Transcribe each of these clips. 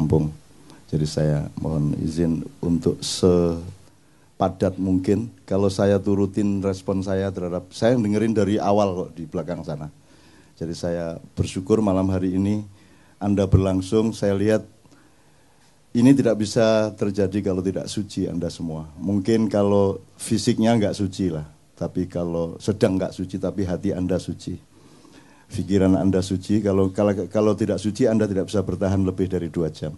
Lampung. Jadi saya mohon izin untuk sepadat mungkin. Kalau saya turutin respon saya terhadap, saya dengerin dari awal kok di belakang sana. Jadi saya bersyukur malam hari ini Anda berlangsung. Saya lihat ini tidak bisa terjadi kalau tidak suci Anda semua. Mungkin kalau fisiknya nggak suci lah, tapi kalau sedang nggak suci, tapi hati Anda suci. Pikiran Anda suci, kalau tidak suci Anda tidak bisa bertahan lebih dari 2 jam.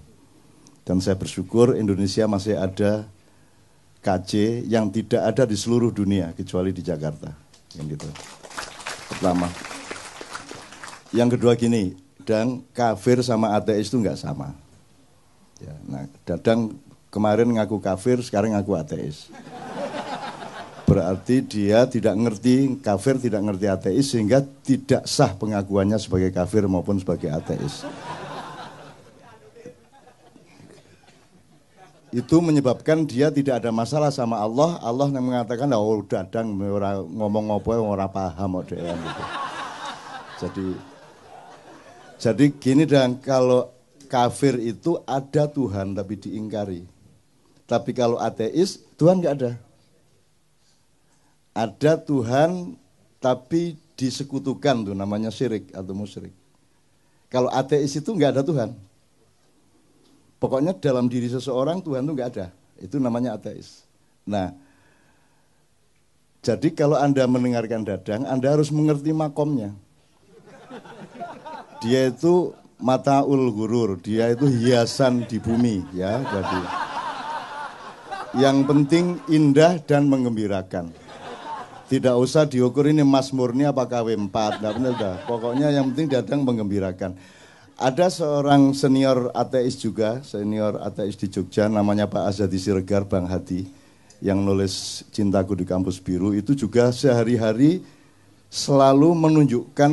Dan saya bersyukur Indonesia masih ada KC yang tidak ada di seluruh dunia kecuali di Jakarta. Yang gitu. Pertama. Yang kedua gini, dan kafir sama ateis itu nggak sama. Ya, nah, Dadang kemarin ngaku kafir, sekarang ngaku ateis. Berarti dia tidak ngerti kafir, tidak ngerti ateis, sehingga tidak sah pengakuannya sebagai kafir maupun sebagai ateis. Itu menyebabkan dia tidak ada masalah sama Allah. Allah yang mengatakan, oh Dadang ngomong apa ora paham gitu. Jadi gini, dan kalau kafir itu ada Tuhan tapi diingkari. Tapi kalau ateis, Tuhan nggak ada. Ada Tuhan tapi disekutukan, tuh namanya syirik atau musyrik. Kalau ateis itu nggak ada Tuhan. Pokoknya dalam diri seseorang Tuhan itu nggak ada. Itu namanya ateis. Nah, jadi kalau Anda mendengarkan Dadang, Anda harus mengerti makomnya. Dia itu mataul gurur, dia itu hiasan di bumi, ya. Jadi yang penting indah dan menggembirakan. Tidak usah diukur ini Mas Murni apa KW4, enggak benar dah. Pokoknya yang penting Dadang menggembirakan. Ada seorang senior ateis juga, senior ateis di Jogja, namanya Pak Azadi Siregar, Bang Hadi, yang nulis Cintaku di Kampus Biru, itu juga sehari-hari selalu menunjukkan,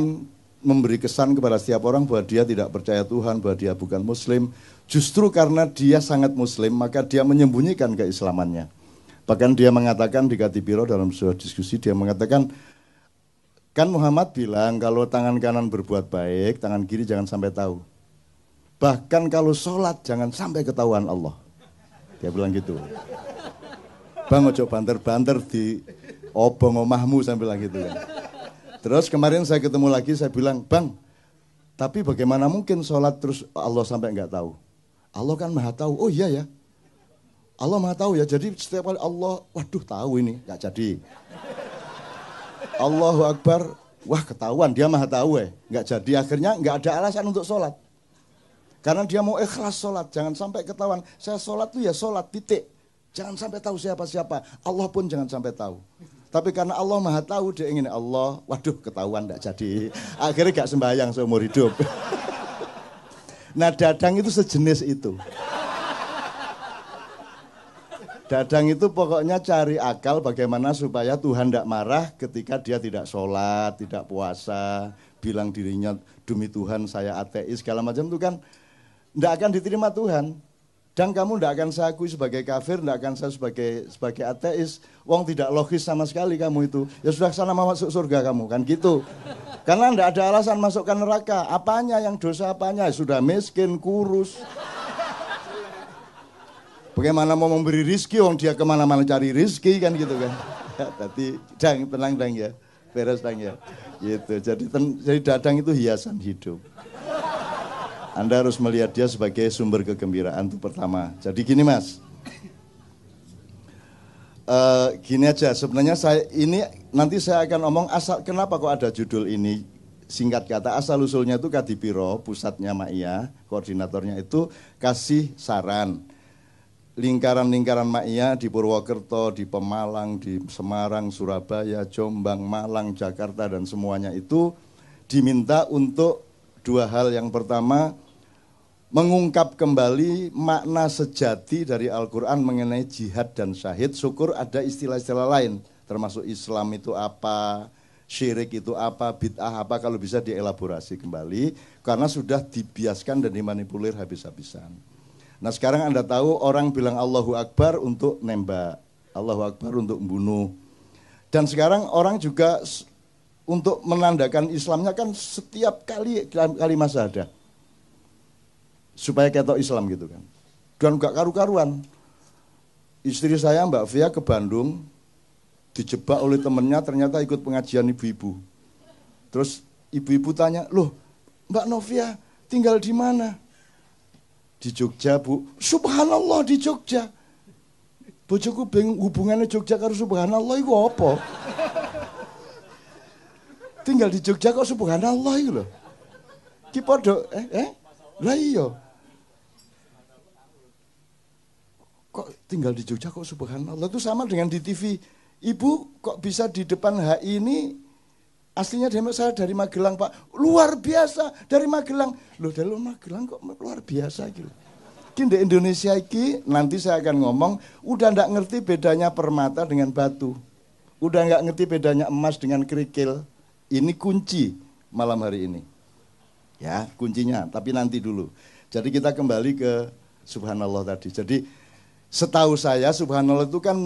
memberi kesan kepada setiap orang bahwa dia tidak percaya Tuhan, bahwa dia bukan Muslim. Justru karena dia sangat Muslim, maka dia menyembunyikan keislamannya. Bahkan dia mengatakan di Katipiro dalam sebuah diskusi, dia mengatakan, kan Muhammad bilang kalau tangan kanan berbuat baik, tangan kiri jangan sampai tahu. Bahkan kalau sholat jangan sampai ketahuan Allah. Dia bilang gitu. Bang ojo banter-banter di obong omahmu, saya bilang gitu kan. Terus kemarin saya ketemu lagi, saya bilang, Bang, tapi bagaimana mungkin sholat terus Allah sampai nggak tahu? Allah kan maha tahu. Oh iya ya, Allah maha tahu ya. Jadi setiap kali Allah, waduh tahu ini, nggak jadi. Allahu Akbar, wah ketahuan, dia maha tahu nggak jadi. Akhirnya nggak ada alasan untuk sholat. Karena dia mau ikhlas sholat, jangan sampai ketahuan. Saya sholat tuh ya sholat, titik. Jangan sampai tahu siapa-siapa, Allah pun jangan sampai tahu. Tapi karena Allah maha tahu, dia ingin Allah, waduh ketahuan nggak jadi. Akhirnya nggak sembahyang seumur hidup. Nah Dadang itu sejenis itu. Dadang itu pokoknya cari akal bagaimana supaya Tuhan tidak marah ketika dia tidak sholat, tidak puasa, bilang dirinya demi Tuhan saya ateis, segala macam itu kan tidak akan diterima Tuhan. Dan kamu tidak akan saya akui sebagai kafir, tidak akan saya sebagai ateis. Wong tidak logis sama sekali kamu itu. Ya sudah sana masuk surga kamu, kan gitu. Karena tidak ada alasan masukkan neraka. Apanya yang dosa apanya? Sudah miskin, kurus. Bagaimana mau memberi rizki, wong dia kemana-mana cari rizki kan gitu kan. Ya, tapi tenang dang ya, beres dang ya. Gitu. Jadi Dadang itu hiasan hidup. Anda harus melihat dia sebagai sumber kegembiraan itu pertama. Jadi gini Mas, gini aja. Sebenarnya nanti saya akan ngomong asal kenapa kok ada judul ini. Singkat kata asal usulnya itu Kadipiro, pusatnya Ma'iyah, koordinatornya itu kasih saran. Lingkaran-lingkaran Ma'iyah di Purwokerto, di Pemalang, di Semarang, Surabaya, Jombang, Malang, Jakarta dan semuanya itu diminta untuk 2 hal. Yang pertama, mengungkap kembali makna sejati dari Al-Quran mengenai jihad dan syahid. Syukur ada istilah-istilah lain, termasuk Islam itu apa, syirik itu apa, bid'ah apa, kalau bisa dielaborasi kembali, karena sudah dibiaskan dan dimanipulir habis-habisan. Nah sekarang Anda tahu orang bilang Allahu Akbar untuk nembak, Allahu Akbar untuk membunuh. Dan sekarang orang juga untuk menandakan Islamnya kan setiap kali masa ada. supaya ketok Islam gitu kan. Dan gak karu-karuan. Istri saya Mbak Via ke Bandung, dijebak oleh temennya, ternyata ikut pengajian ibu-ibu. Terus ibu-ibu tanya, loh Mbak Novia tinggal di mana? Di Jogja Bu. Subhanallah di Jogja. Bojoku bingung hubungannya Jogja karo subhanallah itu apa? Tinggal di Jogja kok subhanallah itu loh. Ki podo lah iya. Kok tinggal di Jogja kok subhanallah, itu sama dengan di TV. Ibu kok bisa di depan HI ini, aslinya saya dari Magelang Pak. Luar biasa dari Magelang. Loh dari Magelang kok luar biasa gitu. Di Indonesia ini nanti saya akan ngomong, udah nggak ngerti bedanya permata dengan batu. Udah nggak ngerti bedanya emas dengan kerikil. Ini kunci malam hari ini. Ya, kuncinya, tapi nanti dulu. Jadi kita kembali ke subhanallah tadi. Jadi setahu saya subhanallah itu kan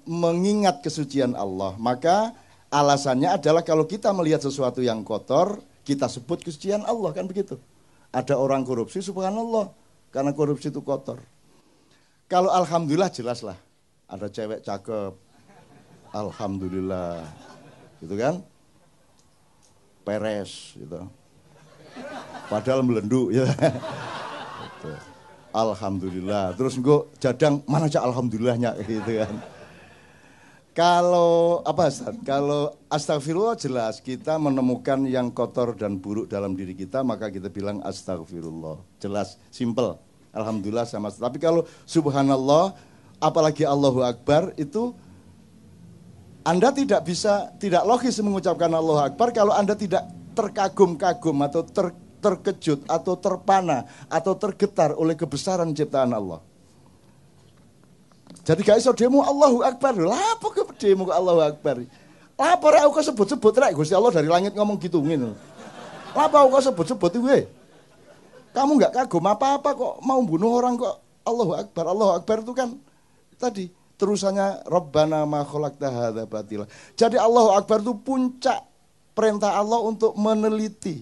mengingat kesucian Allah. Maka alasannya adalah kalau kita melihat sesuatu yang kotor, kita sebut kesucian Allah, kan begitu. Ada orang korupsi subhanallah, karena korupsi itu kotor. Kalau alhamdulillah jelas lah, ada cewek cakep, alhamdulillah, gitu kan, peres, gitu. Padahal melenduk, ya. Gitu. Alhamdulillah. Terus engko jadang mana cak alhamdulillahnya, gitu kan. Kalau apa Ustaz? Kalau astagfirullah jelas kita menemukan yang kotor dan buruk dalam diri kita, maka kita bilang astagfirullah. Jelas, simple. Alhamdulillah sama. Tapi kalau subhanallah, apalagi Allahu Akbar, itu Anda tidak logis mengucapkan Allahu Akbar kalau Anda tidak terkagum-kagum atau terkejut atau terpana atau tergetar oleh kebesaran ciptaan Allah. Jadi gak iso demo Allahu Akbar. Lah apa ke demo Allahu Akbar? Lah apa rek aku sebut-sebut rek Gusti Allah dari langit ngomong gitu ngene. Lah apa aku sebut-sebut iki? Kamu enggak kagum apa-apa kok mau bunuh orang kok Allahu Akbar. Allahu Akbar itu kan tadi terusannya Rabbana ma khalaqta hadza batila. Jadi Allahu Akbar itu puncak perintah Allah untuk meneliti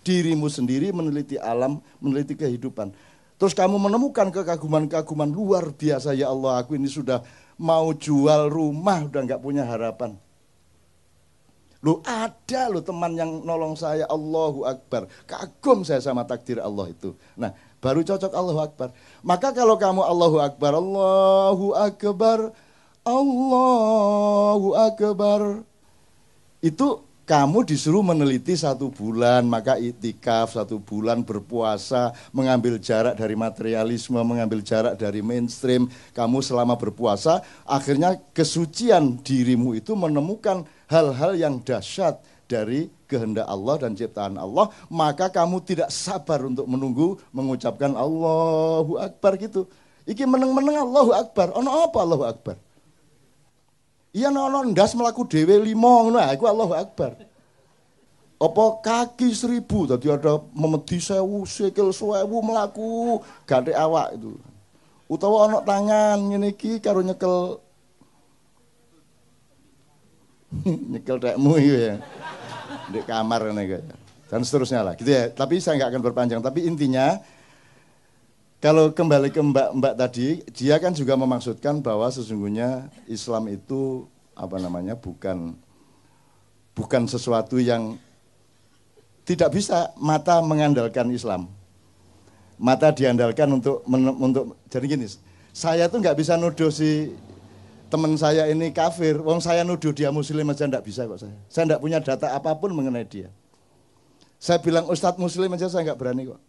dirimu sendiri, meneliti alam, meneliti kehidupan. Terus kamu menemukan kekaguman-kekaguman luar biasa, ya Allah, aku ini sudah mau jual rumah, udah nggak punya harapan. Loh ada loh teman yang nolong saya, Allahu Akbar. Kagum saya sama takdir Allah itu. Nah, baru cocok Allahu Akbar. Maka kalau kamu Allahu Akbar, Allahu Akbar, Allahu Akbar, itu kamu disuruh meneliti 1 bulan, maka iktikaf 1 bulan, berpuasa, mengambil jarak dari materialisme, mengambil jarak dari mainstream. Kamu selama berpuasa, akhirnya kesucian dirimu itu menemukan hal-hal yang dahsyat dari kehendak Allah dan ciptaan Allah. Maka kamu tidak sabar untuk menunggu mengucapkan Allahu Akbar gitu. Iki meneng-meneng Allahu Akbar, ono apa Allahu Akbar? Iya nono ndas melaku dewe 5 ngono iku Allahu Akbar. Apa kaki 1000 tadi ada memedi 1000 sikil 1000 melaku ganti awak itu. Utawa ana tangan ngene iki karo nyekel nyekel dekmu iki ya. Di kamar ngene iki. Dan seterusnya lah gitu ya. Tapi saya enggak akan berpanjang, tapi intinya kalau kembali ke Mbak tadi, dia kan juga memaksudkan bahwa sesungguhnya Islam itu bukan sesuatu yang tidak bisa mata mengandalkan Islam. Mata diandalkan untuk jadi gini, saya tuh nggak bisa nuduh si teman saya ini kafir, wong saya nuduh dia muslim aja nggak bisa kok saya. Saya nggak punya data apapun mengenai dia. Saya bilang Ustadz muslim aja saya nggak berani kok.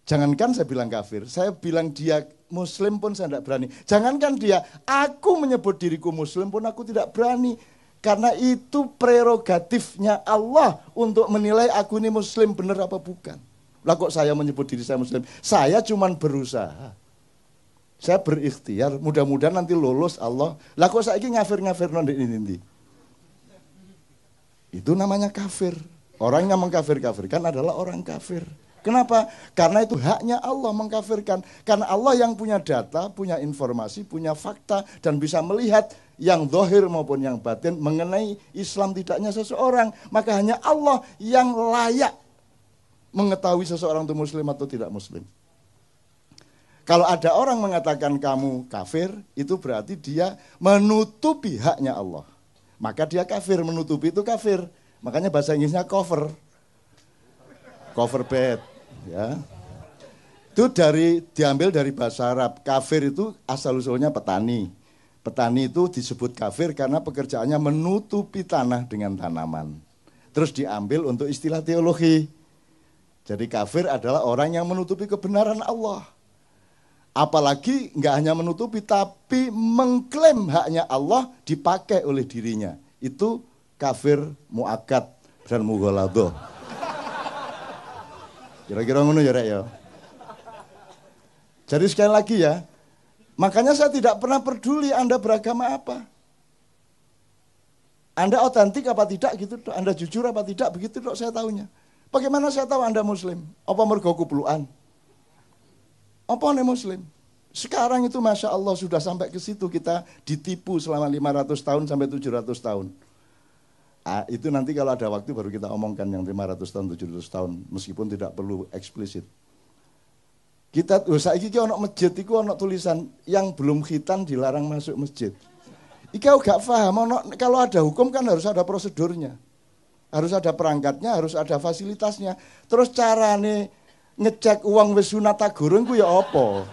Jangankan saya bilang kafir, saya bilang dia muslim pun saya tidak berani. Jangankan dia, aku menyebut diriku muslim pun aku tidak berani. Karena itu prerogatifnya Allah untuk menilai aku ini muslim benar apa bukan. Lah kok saya menyebut diri saya muslim? Saya cuma berusaha. Saya berikhtiar, mudah-mudahan nanti lolos Allah. Lah kok saya ini ngafir-ngafir nanti. Itu namanya kafir. Orang yang mengkafir-kafirkan adalah orang kafir. Kenapa? Karena itu haknya Allah mengkafirkan. Karena Allah yang punya data, punya informasi, punya fakta, dan bisa melihat yang zahir maupun yang batin mengenai Islam tidaknya seseorang. Maka hanya Allah yang layak mengetahui seseorang itu muslim atau tidak muslim. Kalau ada orang mengatakan kamu kafir, itu berarti dia menutupi haknya Allah. Maka dia kafir, menutupi itu kafir. Makanya bahasa Inggrisnya cover. Cover bed, ya. Itu diambil dari bahasa Arab. Kafir itu asal-usulnya petani. Petani itu disebut kafir karena pekerjaannya menutupi tanah dengan tanaman. Terus diambil untuk istilah teologi. Jadi kafir adalah orang yang menutupi kebenaran Allah. Apalagi nggak hanya menutupi, tapi mengklaim haknya Allah dipakai oleh dirinya. Itu kafir mu'akkad dan mughaladah. Kira-kira ngono ya Rek ya. Jadi sekali lagi ya, makanya saya tidak pernah peduli Anda beragama apa. Anda otentik apa tidak gitu, Anda jujur apa tidak, begitu dok saya tahunya. Bagaimana saya tahu Anda muslim? Apa mergo kupluan? Apa nih muslim? Sekarang itu Masya Allah sudah sampai ke situ, kita ditipu selama 500 tahun sampai 700 tahun. Itu nanti kalau ada waktu baru kita omongkan yang 500 tahun, 700 tahun, meskipun tidak perlu eksplisit. Kita, saiki iki ono masjid, iku ono tulisan yang belum khitan dilarang masuk masjid. Ika gak paham, kalau ada hukum kan harus ada prosedurnya. Harus ada perangkatnya, harus ada fasilitasnya. Terus carane ngecek uang wis sunat ta gurung ku ya apa?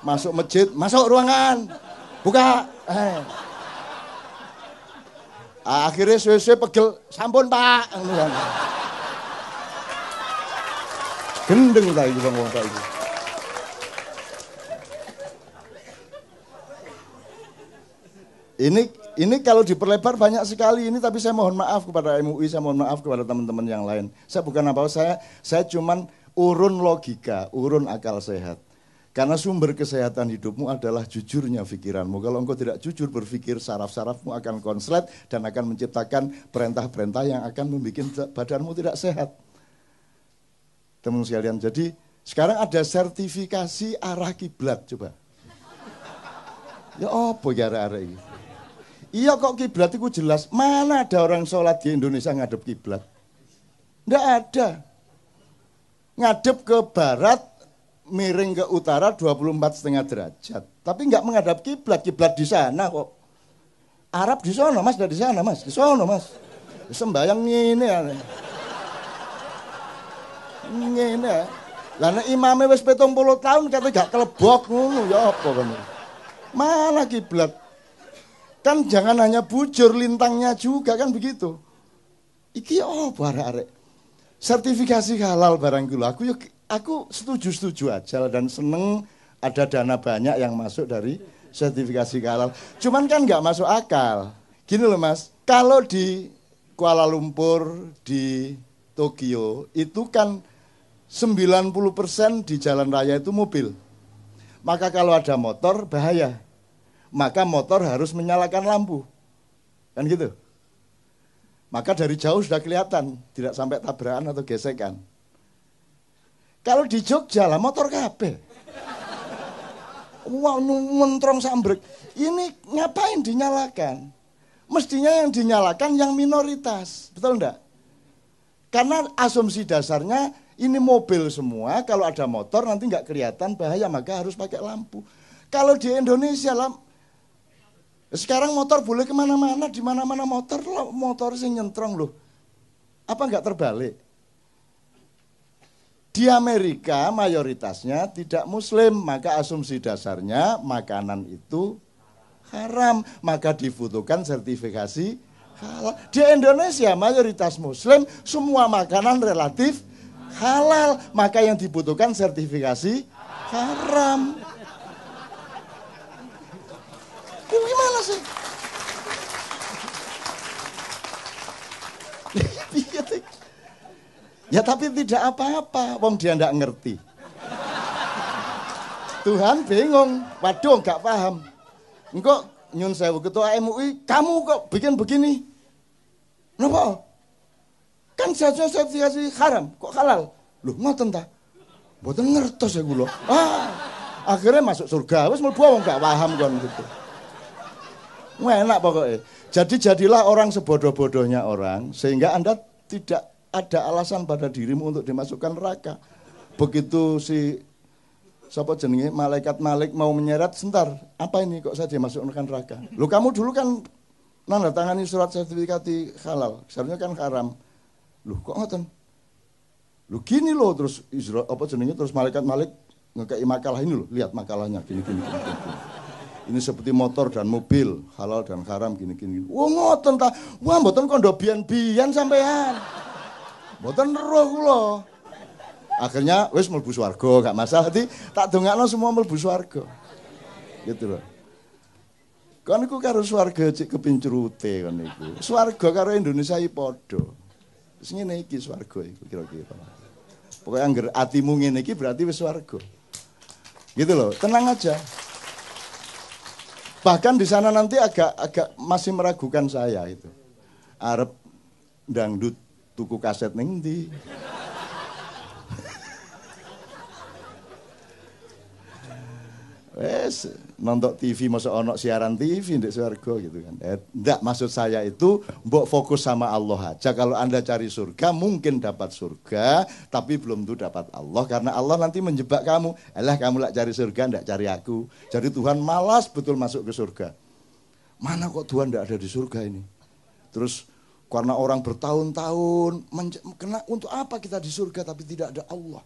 Masuk masjid, masuk ruangan. Buka. Akhirnya suwe-suwe pegel, sampun Pak. Gendeng ta iki wong ta iki. Ini kalau diperlebar banyak sekali ini, tapi saya mohon maaf kepada MUI, saya mohon maaf kepada teman-teman yang lain. Saya bukan apa, saya cuman urun logika, urun akal sehat. Karena sumber kesehatan hidupmu adalah jujurnya pikiranmu. Kalau engkau tidak jujur berpikir, saraf-sarafmu akan konslet dan akan menciptakan perintah-perintah yang akan membuat badanmu tidak sehat. Teman sekalian, jadi sekarang ada sertifikasi arah kiblat, coba. Ya apa ya arah-arah ini? Iya kok kiblat itu jelas. Mana ada orang sholat di Indonesia ngadep kiblat? Nggak ada. Ngadep ke barat, miring ke utara 24,5 derajat. Tapi nggak menghadap kiblat. Kiblat di sana kok. Arab di sana Mas, di sana Mas, di sana Mas. Sembayang ngene ya. Ngene ya. Lah nek imame wis 70 tahun kate gak kelebok ngono ya apa kamu? Mana kiblat? Kan jangan hanya bujur, lintangnya juga kan begitu. Iki apa arek-arek? Sertifikasi halal barang kula. Aku setuju aja dan seneng ada dana banyak yang masuk dari sertifikasi halal. Cuman kan nggak masuk akal. Gini loh Mas, kalau di Kuala Lumpur, di Tokyo, itu kan 90% di jalan raya itu mobil. Maka kalau ada motor bahaya. Maka motor harus menyalakan lampu. Kan gitu. Maka dari jauh sudah kelihatan, tidak sampai tabrakan atau gesekan. Kalau di Jogja lah motor kabeh. Wah, mentrong sambrek. Ini ngapain dinyalakan? Mestinya yang dinyalakan yang minoritas. Betul enggak? Karena asumsi dasarnya ini mobil semua, kalau ada motor nanti enggak kelihatan bahaya, maka harus pakai lampu. Kalau di Indonesia lah, sekarang motor boleh kemana-mana, di mana-mana motor sing nyentrong loh. Apa enggak terbalik? Di Amerika mayoritasnya tidak muslim, maka asumsi dasarnya makanan itu haram, maka dibutuhkan sertifikasi halal. Di Indonesia mayoritas muslim, semua makanan relatif halal, maka yang dibutuhkan sertifikasi haram. Gimana sih? Ya tapi tidak apa-apa, wong dia ndak ngerti. Tuhan bingung, waduh nggak paham. Engkau nyun sewu ketua MUI, kamu kok bikin begini? Kenapa? Kan seharusnya sertifikasi haram, kok halal? Loh ngoten ta? Mboten ngertos ya kula. Akhirnya masuk surga, wis mlebu wong nggak paham kon gitu. Enak pokoknya. Jadi jadilah orang sebodoh-bodohnya orang, sehingga Anda tidak ada alasan pada dirimu untuk dimasukkan neraka. Begitu si siapa jenenge malaikat Malik mau menyeret, sebentar, apa ini kok saya dimasukkan neraka? Loh kamu dulu kan nanda tangani surat sertifikasi halal, seharusnya kan haram. Loh kok ngoten? Loh gini loh, terus apa jenenge, terus malaikat Malik ngekei makalah ini loh, lihat makalahnya gini. Ini seperti motor dan mobil, halal dan haram gini. Wah ngoten ta, wah mboten kondo bian-bian sampean. Mboten roh kula. Akhirnya wis mlebu swarga, gak masalah. Nanti tak dongakno semua mlebu swarga. Gitu loh. Kon niku karo swarga cek kepincrute kon niku. Swarga karo Indonesia iki padha. Wis ngene iki swarga iku kira-kira. Pokoke angger atimu ngene iki berarti wis swarga. Gitu loh, tenang aja. Bahkan di sana nanti agak masih meragukan saya itu. Arep dangdut tuku kaset ning ndi? Wes nonton TV masa ono siaran TV ndek swarga gitu kan. Enggak, maksud saya itu mbok fokus sama Allah aja. Kalau Anda cari surga mungkin dapat surga, tapi belum tentu dapat Allah karena Allah nanti menjebak kamu. Alah kamu lak cari surga ndak cari aku. Jadi Tuhan malas betul masuk ke surga. Mana kok Tuhan ndak ada di surga ini? Terus karena orang bertahun-tahun kena untuk apa kita di surga tapi tidak ada Allah?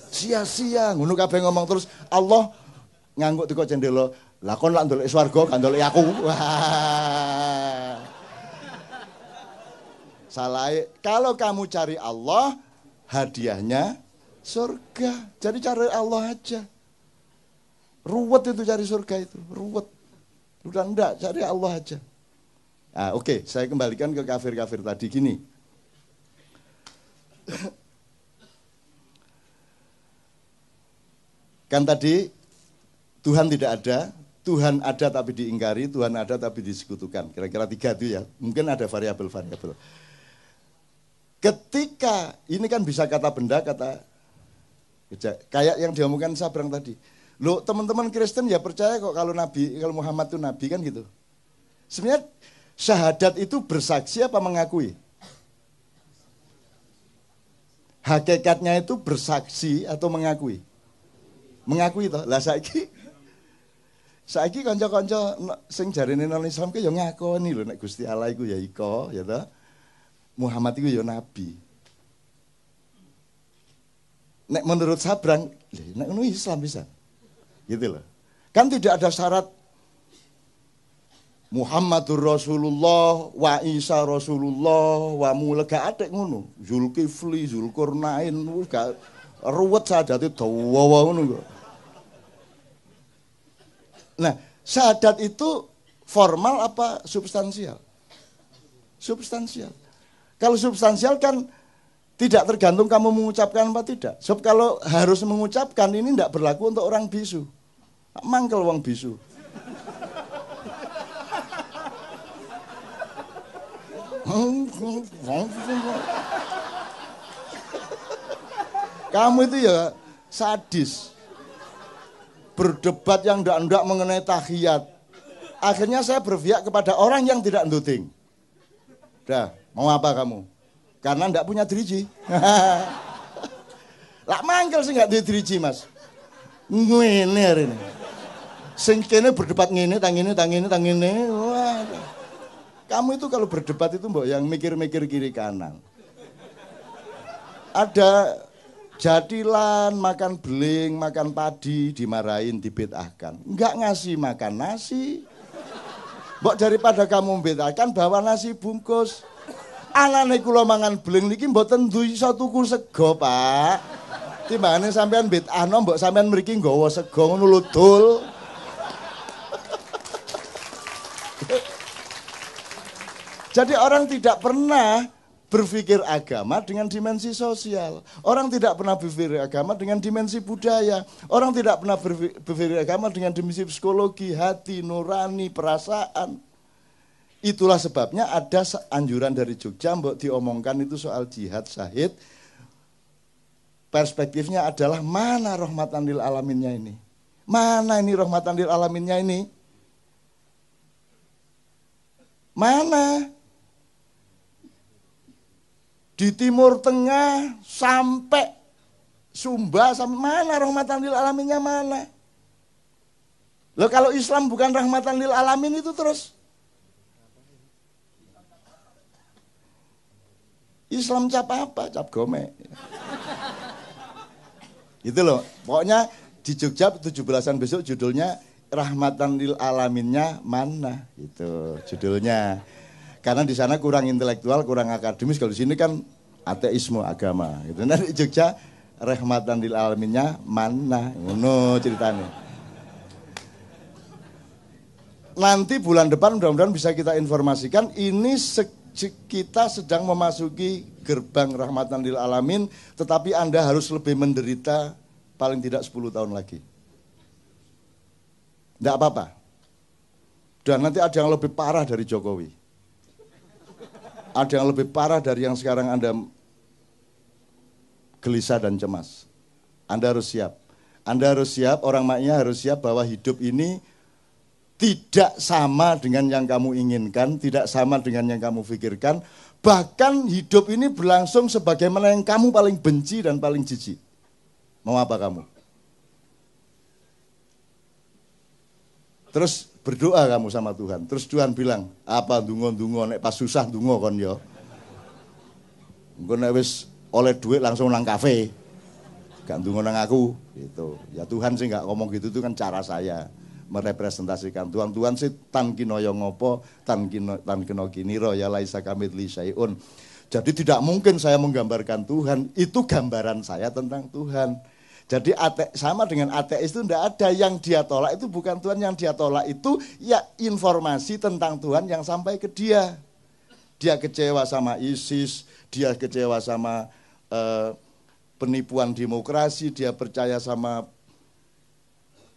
Sia-sia ngono kabeh ngomong terus Allah ngangguk teko cendela, lah kon lak ndolek swarga gak ndolek aku. Wah. Salah. Kalau kamu cari Allah, hadiahnya surga. Jadi cari Allah aja. Ruwet itu cari surga itu, ruwet. Udah enggak, cari Allah aja. Nah, oke, saya kembalikan ke kafir-kafir tadi gini. Kan tadi Tuhan tidak ada, Tuhan ada tapi diingkari, Tuhan ada tapi disekutukan. Kira-kira 3 itu ya, mungkin ada variabel-variabel. Ketika, ini kan bisa kata benda, kata kayak yang diomongkan Sabrang tadi. Loh teman-teman Kristen ya percaya kok kalau Nabi, kalau Muhammad itu Nabi kan gitu. Sebenarnya syahadat itu bersaksi apa mengakui? Hakikatnya itu bersaksi atau mengakui? Mengakui toh. Lah saiki kanca-kanca sing jarene non Islam ki ya ngakoni lho nek Gusti Allah iku ya iko ya toh. Muhammad iku ya nabi. Nek menurut Sabrang, nek ngono Islam bisa. Gitu loh. Kan tidak ada syarat Muhammadur Rasulullah wa Isa Rasulullah wa mula gak ada ngono. Zulkifli, Zulkarnain gak ruwet sadate dawa ngono kok. Nah, syahadat itu formal apa substansial? Substansial. Kalau substansial kan tidak tergantung kamu mengucapkan apa tidak. Sebab kalau harus mengucapkan ini tidak berlaku untuk orang bisu. Mangkel wong bisu. Kamu itu ya sadis. Berdebat yang ndak-ndak mengenai tahiyat. Akhirnya saya berpihak kepada orang yang tidak nduting. Dah, mau apa kamu? Karena ndak punya driji. Lah mangkel sih nggak di driji, Mas. Ngene hari ini. Sing kene berdebat ngene, tang ngene. Wah. Kamu itu kalau berdebat itu mbok yang mikir-mikir kiri kanan. Ada jadilan, makan beling, makan padi, dimarahin, dibid'ahkan. Enggak ngasih makan nasi. Mbok daripada kamu membid'ahkan, bawa nasi bungkus. Anane kula mangan beling niki mboten duwe iso tuku sego, Pak. Timbangane sampean bid'ahno mbok sampean mriki nggawa sego ngono lho dul. Jadi orang tidak pernah berpikir agama dengan dimensi sosial. Orang tidak pernah berpikir agama dengan dimensi budaya. Orang tidak pernah berpikir agama dengan dimensi psikologi, hati, nurani, perasaan. Itulah sebabnya ada anjuran dari Jogja, mbok diomongkan itu soal jihad syahid. Perspektifnya adalah mana rahmatan lil alaminnya ini? Mana ini rahmatan lil alaminnya ini? Mana? Di Timur Tengah sampai Sumba, sampai mana rahmatan lil alaminnya mana? Loh kalau Islam bukan rahmatan lil alamin itu terus Islam cap apa? Cap gome. Itu loh, pokoknya di Jogja 17-an besok judulnya rahmatan lil alaminnya mana? Itu judulnya. Karena di sana kurang intelektual, kurang akademis. Kalau di sini kan ateisme agama. Gitu. Nah di Jogja rahmatan lil alaminnya mana? Ngono ceritanya. Nanti bulan depan mudah-mudahan bisa kita informasikan ini kita sedang memasuki gerbang rahmatan lil alamin, tetapi Anda harus lebih menderita paling tidak 10 tahun lagi. Tidak apa-apa. Dan nanti ada yang lebih parah dari Jokowi. Ada yang lebih parah dari yang sekarang Anda gelisah dan cemas. Anda harus siap. Anda harus siap, orang maknya harus siap bahwa hidup ini tidak sama dengan yang kamu inginkan, tidak sama dengan yang kamu pikirkan. Bahkan hidup ini berlangsung sebagaimana yang kamu paling benci dan paling jijik. Mau apa kamu? Terus berdoa kamu sama Tuhan. Terus Tuhan bilang, apa dungo-dungo, nek pas susah dungo kon yo. Engko nek wis oleh duit langsung nang kafe. Gak dungo nang aku gitu. Ya Tuhan sih gak ngomong gitu, itu kan cara saya merepresentasikan Tuhan sih tan kinoyo ngopo tan kino kiniro ya laisa kamitsli syai'un. Jadi tidak mungkin saya menggambarkan Tuhan, itu gambaran saya tentang Tuhan. Jadi sama dengan ateis itu tidak ada yang dia tolak, itu bukan Tuhan yang dia tolak, itu ya informasi tentang Tuhan yang sampai ke dia. Dia kecewa sama ISIS, dia kecewa sama penipuan demokrasi, dia percaya sama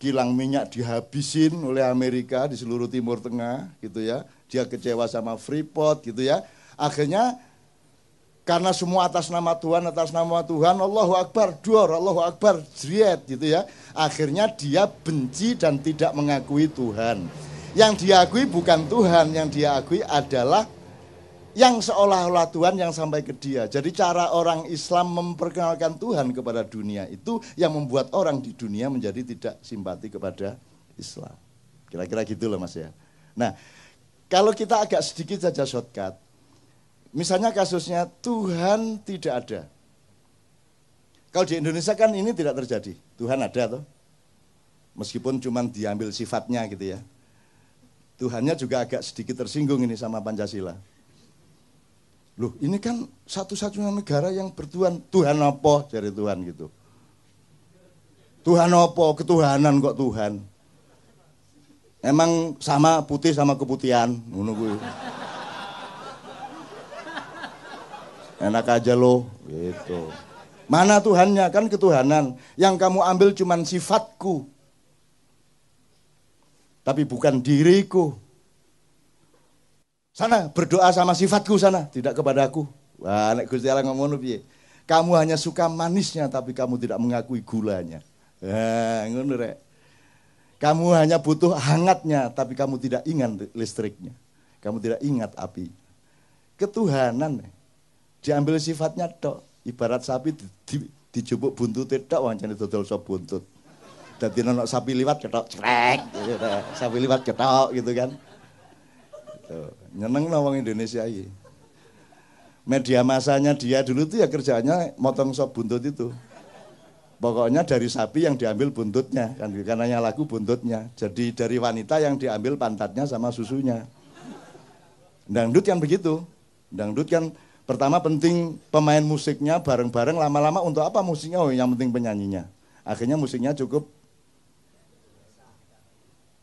kilang minyak dihabisin oleh Amerika di seluruh Timur Tengah gitu ya. Dia kecewa sama Freeport gitu ya. Akhirnya karena semua atas nama Tuhan, Allahu Akbar, duar, Allahu Akbar, jriet gitu ya. Akhirnya dia benci dan tidak mengakui Tuhan. Yang diakui bukan Tuhan, yang dia akui adalah yang seolah-olah Tuhan yang sampai ke dia. Jadi cara orang Islam memperkenalkan Tuhan kepada dunia itu yang membuat orang di dunia menjadi tidak simpati kepada Islam. Kira-kira gitu loh Mas ya. Nah, kalau kita agak sedikit saja shortcut, misalnya kasusnya Tuhan tidak ada. Kalau di Indonesia kan ini tidak terjadi. Tuhan ada toh. Meskipun cuma diambil sifatnya gitu ya. Tuhannya juga agak sedikit tersinggung ini sama Pancasila. Loh ini kan satu-satunya negara yang bertuhan. Tuhan apa? Dari Tuhan gitu. Tuhan apa? Ketuhanan kok Tuhan. Emang sama putih sama keputihan. Enak aja loh gitu. Mana Tuhannya? Kan ketuhanan. Yang kamu ambil cuman sifatku. Tapi bukan diriku. Sana berdoa sama sifatku sana, tidak kepadaku. Wah, nek Gusti Allah ngomong piye? Kamu hanya suka manisnya tapi kamu tidak mengakui gulanya. Ngono rek. Kamu hanya butuh hangatnya tapi kamu tidak ingat listriknya. Kamu tidak ingat api. Ketuhanan diambil sifatnya tok. Ibarat sapi dijupuk buntute tok wancane dodol sop buntut. Dadi nek sapi liwat ketok crek gitu. Sapi liwat ketok gitu kan. Nyeneng wong Indonesia ini. Media masanya dia dulu tuh ya kerjanya motong sop buntut itu. Pokoknya dari sapi yang diambil buntutnya, kan karena yang laku buntutnya. Jadi dari wanita yang diambil pantatnya sama susunya. Dangdut kan begitu. Dangdut kan pertama penting pemain musiknya bareng-bareng, lama-lama untuk apa musiknya? Oh yang penting penyanyinya. Akhirnya musiknya cukup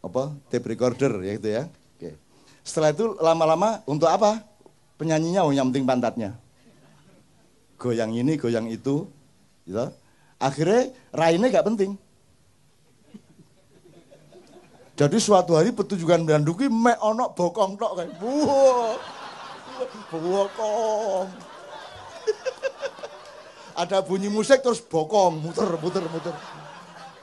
apa? Tape recorder ya gitu ya. Oke. Setelah itu lama-lama untuk apa? Penyanyinya, oh yang penting pantatnya. Goyang ini, goyang itu. Gitu. Akhirnya rainnya gak penting. Jadi suatu hari pertunjukan Danduki mek ono bokong tok kayak. Bokong. Ada bunyi musik terus bokong, muter.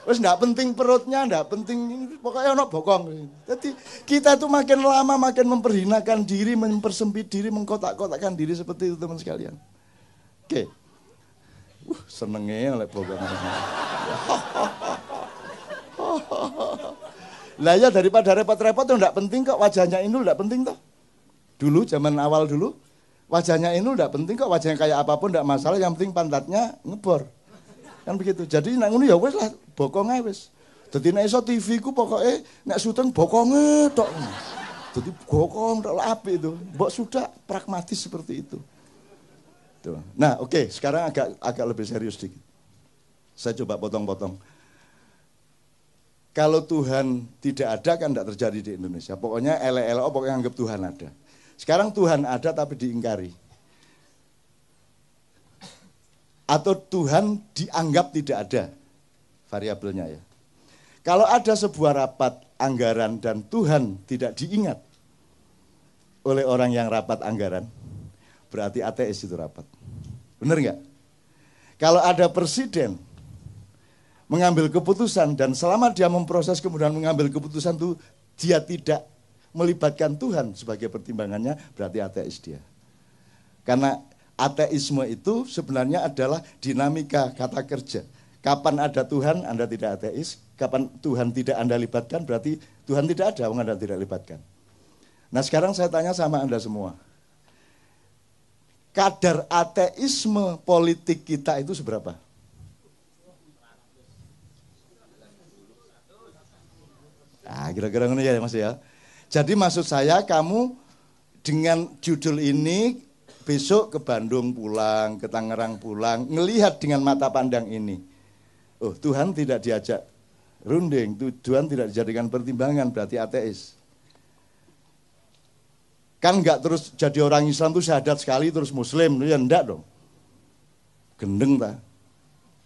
Terus enggak penting perutnya, enggak penting, pokoknya ono bokong. Jadi kita tuh makin lama makin memperhinakan diri, mempersempit diri, mengkotak-kotakkan diri seperti itu teman sekalian. Oke. Senenge oleh pokoknya. Lah ya daripada repot-repot tuh enggak penting kok, wajahnya Inul enggak penting toh. Dulu zaman awal dulu wajahnya Inul enggak penting kok, wajahnya kayak apapun enggak masalah, yang penting pantatnya ngebor. Kan begitu. Jadi nek ngono ya wis lah, bokong ae wis. Dadi nek iso TV ku pokoke nek syuting bokonge tok. Jadi bokong tok apik itu. Mbok sudah pragmatis seperti itu. Tuh. Nah, oke, sekarang agak lebih serius dikit. Saya coba potong-potong. Kalau Tuhan tidak ada kan tidak terjadi di Indonesia. Pokoknya ele-ele, pokoknya anggap Tuhan ada. Sekarang Tuhan ada tapi diingkari. Atau Tuhan dianggap tidak ada. Variabelnya ya. Kalau ada sebuah rapat anggaran dan Tuhan tidak diingat oleh orang yang rapat anggaran, berarti ateis itu rapat. Benar nggak? Kalau ada presiden mengambil keputusan dan selama dia memproses kemudian mengambil keputusan itu dia tidak melibatkan Tuhan sebagai pertimbangannya, berarti ateis dia. Karena ateisme itu sebenarnya adalah dinamika kata kerja. Kapan ada Tuhan Anda tidak ateis, kapan Tuhan tidak Anda libatkan berarti Tuhan tidak ada, Anda tidak libatkan. Nah sekarang saya tanya sama Anda semua. Kadar ateisme politik kita itu seberapa? Nah, kira-kira ini ya Mas ya. Jadi maksud saya kamu dengan judul ini besok ke Bandung pulang, ke Tangerang pulang, ngelihat dengan mata pandang ini. Oh, Tuhan tidak diajak runding, Tuhan tidak dijadikan pertimbangan, berarti ateis. Kan enggak terus jadi orang Islam tuh syahadat sekali terus Muslim, ya enggak dong. Gendeng tak?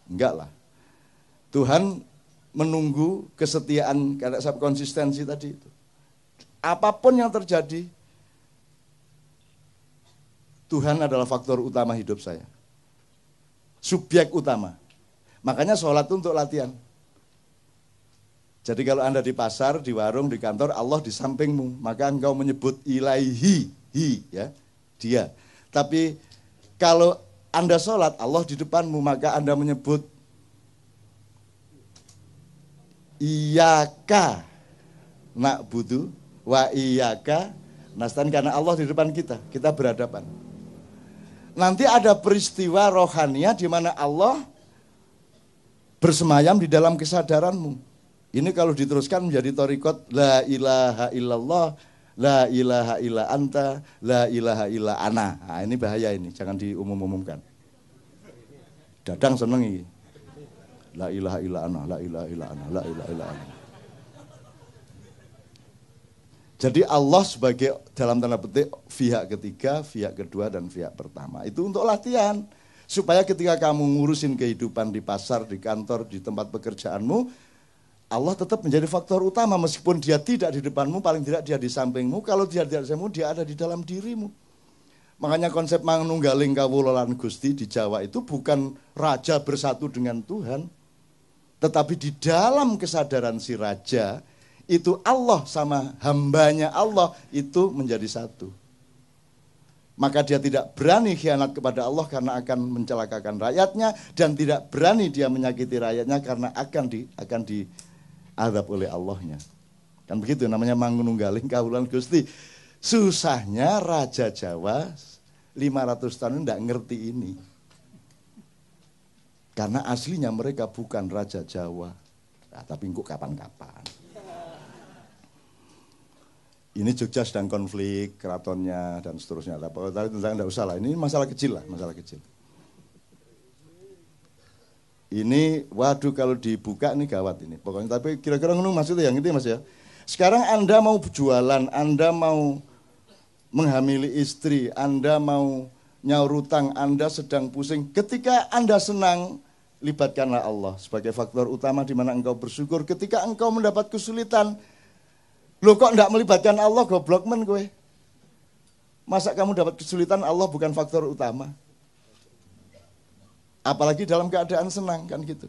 Enggak lah. Tuhan menunggu kesetiaan, karena konsistensi tadi itu. Apapun yang terjadi, Tuhan adalah faktor utama hidup saya. Subjek utama. Makanya sholat itu untuk latihan. Jadi kalau Anda di pasar, di warung, di kantor, Allah di sampingmu, maka engkau menyebut ilaihi, ya, dia. Tapi kalau Anda sholat, Allah di depanmu, maka Anda menyebut Iyaka na'budu wa iyaka nasta'in, karena Allah di depan kita berhadapan. Nanti ada peristiwa rohania di mana Allah bersemayam di dalam kesadaranmu. Ini kalau diteruskan menjadi thariqat la ilaha illallah, la ilaha illa anta, la ilaha illa ana. Nah, ini bahaya ini, jangan diumum-umumkan. Dadang seneng ini. La ilaha illa ana, la ilaha illa ana, la ilaha illa ana. Jadi Allah sebagai dalam tanda petik pihak ketiga, pihak kedua dan pihak pertama. Itu untuk latihan. Supaya ketika kamu ngurusin kehidupan di pasar, di kantor, di tempat pekerjaanmu, Allah tetap menjadi faktor utama meskipun dia tidak di depanmu, paling tidak dia di sampingmu. Kalau dia di sampingmu, dia ada di dalam dirimu. Makanya konsep manunggaling kawula lan Gusti di Jawa itu bukan raja bersatu dengan Tuhan, tetapi di dalam kesadaran si raja, itu Allah sama hambanya Allah itu menjadi satu. Maka dia tidak berani khianat kepada Allah karena akan mencelakakan rakyatnya, dan tidak berani dia menyakiti rakyatnya karena akan diazab oleh Allahnya. Kan begitu namanya mangununggaling kawulan Gusti. Susahnya Raja Jawa 500 tahun tidak ngerti ini. Karena aslinya mereka bukan Raja Jawa. Nah, tapi kok kapan-kapan. Ini Jogja sedang konflik, keratonnya dan seterusnya. Tapi tidak usah lah, ini masalah kecil lah, masalah kecil. Ini, waduh kalau dibuka ini gawat ini. Pokoknya, tapi kira-kira ngono maksudnya yang itu Mas ya. Sekarang Anda mau jualan, Anda mau menghamili istri, Anda mau nyaur utang, Anda sedang pusing. Ketika Anda senang, libatkanlah Allah sebagai faktor utama di mana engkau bersyukur. Ketika engkau mendapat kesulitan, loh kok enggak melibatkan Allah, goblok men gue. Masa kamu dapat kesulitan, Allah bukan faktor utama. Apalagi dalam keadaan senang, kan gitu.